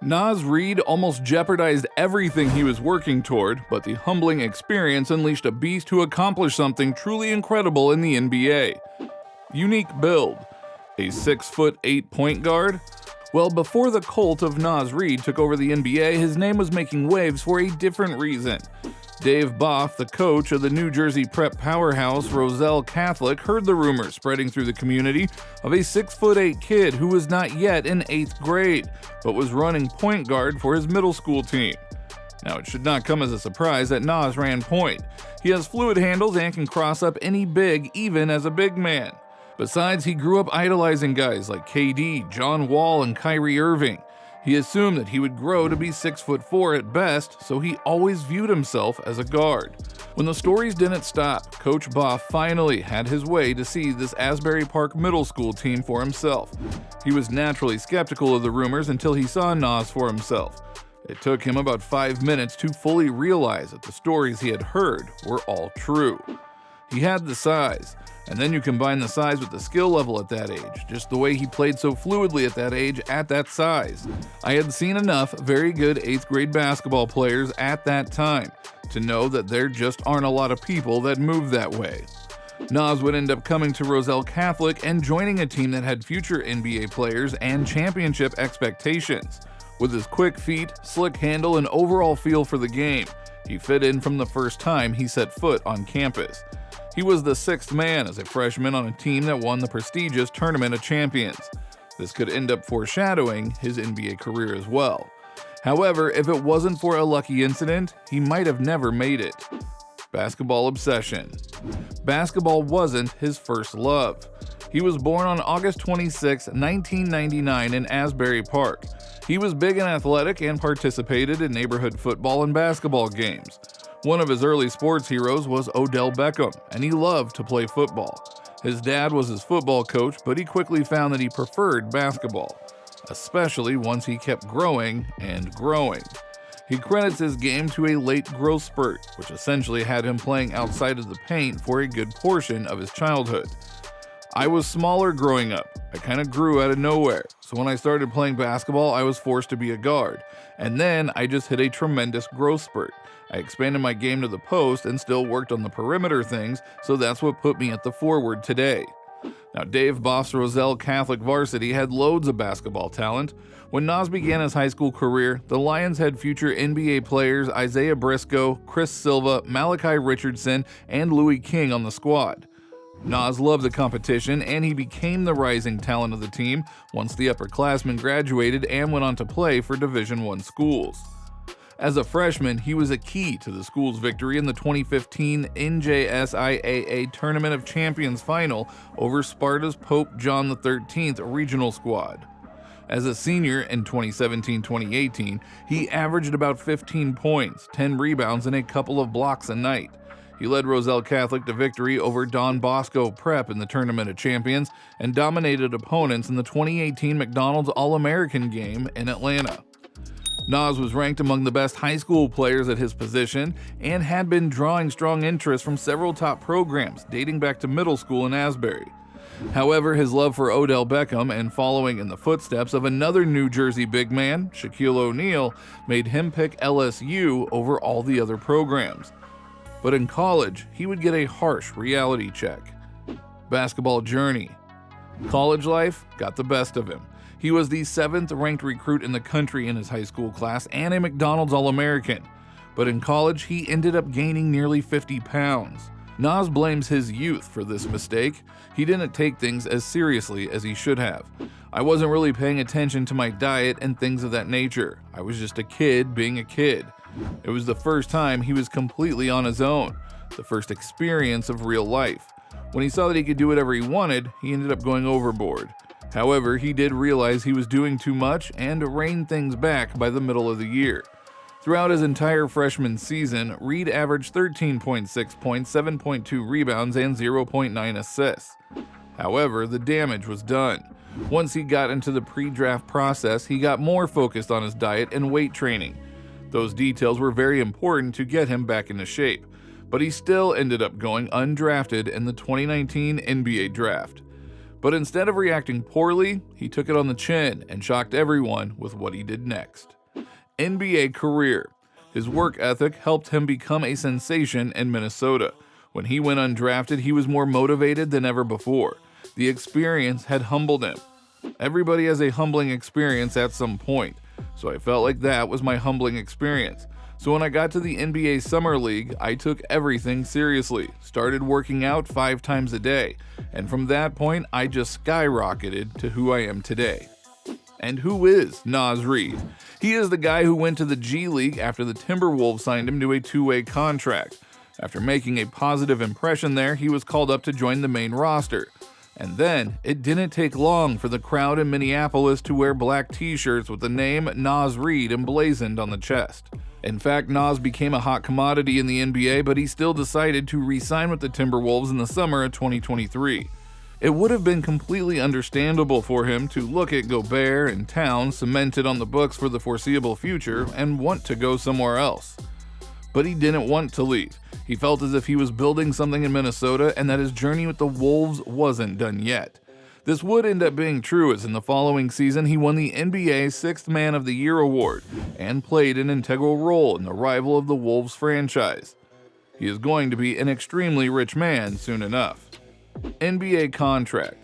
Naz Reid almost jeopardized everything he was working toward, but the humbling experience unleashed a beast who accomplished something truly incredible in the NBA. Unique build. A 6'8" point guard? Well, before the cult of Naz Reid took over the NBA, his name was making waves for a different reason. Dave Boff, the coach of the New Jersey prep powerhouse Roselle Catholic, heard the rumors spreading through the community of a 6'8" kid who was not yet in 8th grade, but was running point guard for his middle school team. Now, it should not come as a surprise that Naz ran point. He has fluid handles and can cross up any big, even as a big man. Besides, he grew up idolizing guys like KD, John Wall, and Kyrie Irving. He assumed that he would grow to be 6'4" at best, so he always viewed himself as a guard. When the stories didn't stop, Coach Boff finally had his way to see this Asbury Park middle school team for himself. He was naturally skeptical of the rumors until he saw Naz for himself. It took him about 5 minutes to fully realize that the stories he had heard were all true. He had the size, and then you combine the size with the skill level at that age, just the way he played so fluidly at that age at that size. I had seen enough very good 8th grade basketball players at that time to know that there just aren't a lot of people that move that way. Naz would end up coming to Roselle Catholic and joining a team that had future NBA players and championship expectations. With his quick feet, slick handle, and overall feel for the game, he fit in from the first time he set foot on campus. He was the 6th man as a freshman on a team that won the prestigious Tournament of Champions. This could end up foreshadowing his NBA career as well. However, if it wasn't for a lucky incident, he might have never made it. Basketball obsession. Basketball wasn't his first love. He was born on August 26, 1999 in Asbury Park. He was big and athletic and participated in neighborhood football and basketball games. One of his early sports heroes was Odell Beckham, and he loved to play football. His dad was his football coach, but he quickly found that he preferred basketball, especially once he kept growing and growing. He credits his game to a late growth spurt, which essentially had him playing outside of the paint for a good portion of his childhood. I was smaller growing up. I kind of grew out of nowhere, so when I started playing basketball, I was forced to be a guard, and then I just hit a tremendous growth spurt. I expanded my game to the post and still worked on the perimeter things, so that's what put me at the forward today. Now, Dave Boff's Roselle Catholic varsity had loads of basketball talent. When Naz began his high school career, the Lions had future NBA players Isaiah Briscoe, Chris Silva, Malachi Richardson, and Louis King on the squad. Naz loved the competition, and he became the rising talent of the team once the upperclassmen graduated and went on to play for Division I schools. As a freshman, he was a key to the school's victory in the 2015 NJSIAA Tournament of Champions final over Sparta's Pope John XIII regional squad. As a senior in 2017-2018, he averaged about 15 points, 10 rebounds, and a couple of blocks a night. He led Roselle Catholic to victory over Don Bosco Prep in the Tournament of Champions and dominated opponents in the 2018 McDonald's All-American game in Atlanta. Naz was ranked among the best high school players at his position and had been drawing strong interest from several top programs dating back to middle school in Asbury. However, his love for Odell Beckham and following in the footsteps of another New Jersey big man, Shaquille O'Neal, made him pick LSU over all the other programs. But in college, he would get a harsh reality check. Basketball journey. College life got the best of him. He was the 7th ranked recruit in the country in his high school class and a McDonald's All-American. But in college, he ended up gaining nearly 50 pounds. Naz blames his youth for this mistake. He didn't take things as seriously as he should have. I wasn't really paying attention to my diet and things of that nature. I was just a kid being a kid. It was the first time he was completely on his own, the first experience of real life. When he saw that he could do whatever he wanted, he ended up going overboard. However, he did realize he was doing too much and reined things back by the middle of the year. Throughout his entire freshman season, Reid averaged 13.6 points, 7.2 rebounds, and 0.9 assists. However, the damage was done. Once he got into the pre-draft process, he got more focused on his diet and weight training. Those details were very important to get him back into shape, but he still ended up going undrafted in the 2019 NBA draft. But instead of reacting poorly, he took it on the chin and shocked everyone with what he did next. NBA career. His work ethic helped him become a sensation in Minnesota. When he went undrafted, he was more motivated than ever before. The experience had humbled him. Everybody has a humbling experience at some point, so I felt like that was my humbling experience. So when I got to the NBA Summer League, I took everything seriously, started working out 5 times a day, and from that point, I just skyrocketed to who I am today. And who is Naz Reid? He is the guy who went to the G League after the Timberwolves signed him to a 2-way contract. After making a positive impression there, he was called up to join the main roster. And then, it didn't take long for the crowd in Minneapolis to wear black t-shirts with the name Naz Reid emblazoned on the chest. In fact, Naz became a hot commodity in the NBA, but he still decided to re-sign with the Timberwolves in the summer of 2023. It would have been completely understandable for him to look at Gobert and Towns cemented on the books for the foreseeable future and want to go somewhere else. But he didn't want to leave. He felt as if he was building something in Minnesota and that his journey with the Wolves wasn't done yet. This would end up being true, as in the following season he won the NBA Sixth Man of the Year award and played an integral role in the rival of the Wolves franchise. He is going to be an extremely rich man soon enough. NBA contract.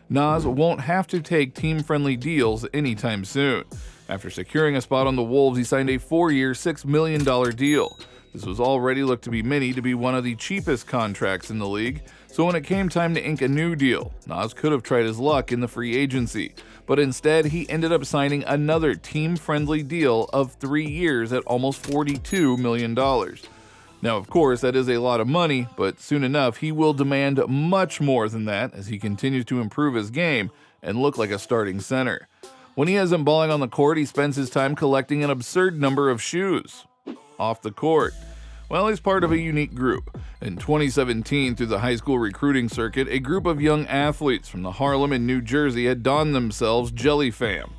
Naz won't have to take team-friendly deals anytime soon. After securing a spot on the Wolves, he signed a 4-year, $6 million deal. This was already looked to be one of the cheapest contracts in the league, so when it came time to ink a new deal, Naz could have tried his luck in the free agency, but instead he ended up signing another team-friendly deal of 3 years at almost $42 million. Now, of course, that is a lot of money, but soon enough he will demand much more than that as he continues to improve his game and look like a starting center. When he isn't balling on the court, he spends his time collecting an absurd number of shoes. Off the court, well, he's part of a unique group. In 2017, through the high school recruiting circuit, a group of young athletes from the Harlem and New Jersey had donned themselves Jelly Fam.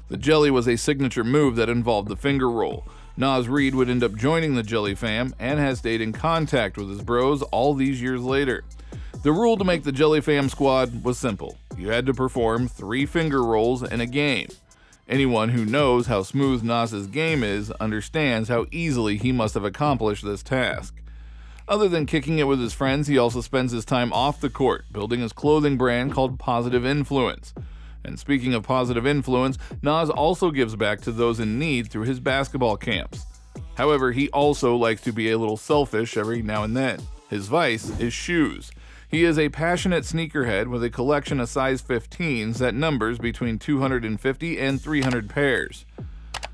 The Jelly was a signature move that involved the finger roll. Naz Reid would end up joining the Jelly Fam and has stayed in contact with his bros all these years later. The rule to make the Jelly Fam squad was simple. You had to perform 3 finger rolls in a game. Anyone who knows how smooth Naz's game is understands how easily he must have accomplished this task. Other than kicking it with his friends, he also spends his time off the court, building his clothing brand called Positive Influence. And speaking of positive influence, Naz also gives back to those in need through his basketball camps. However, he also likes to be a little selfish every now and then. His vice is shoes. He is a passionate sneakerhead with a collection of size 15s that numbers between 250 and 300 pairs.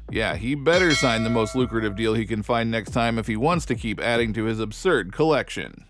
Yeah, he better sign the most lucrative deal he can find next time if he wants to keep adding to his absurd collection.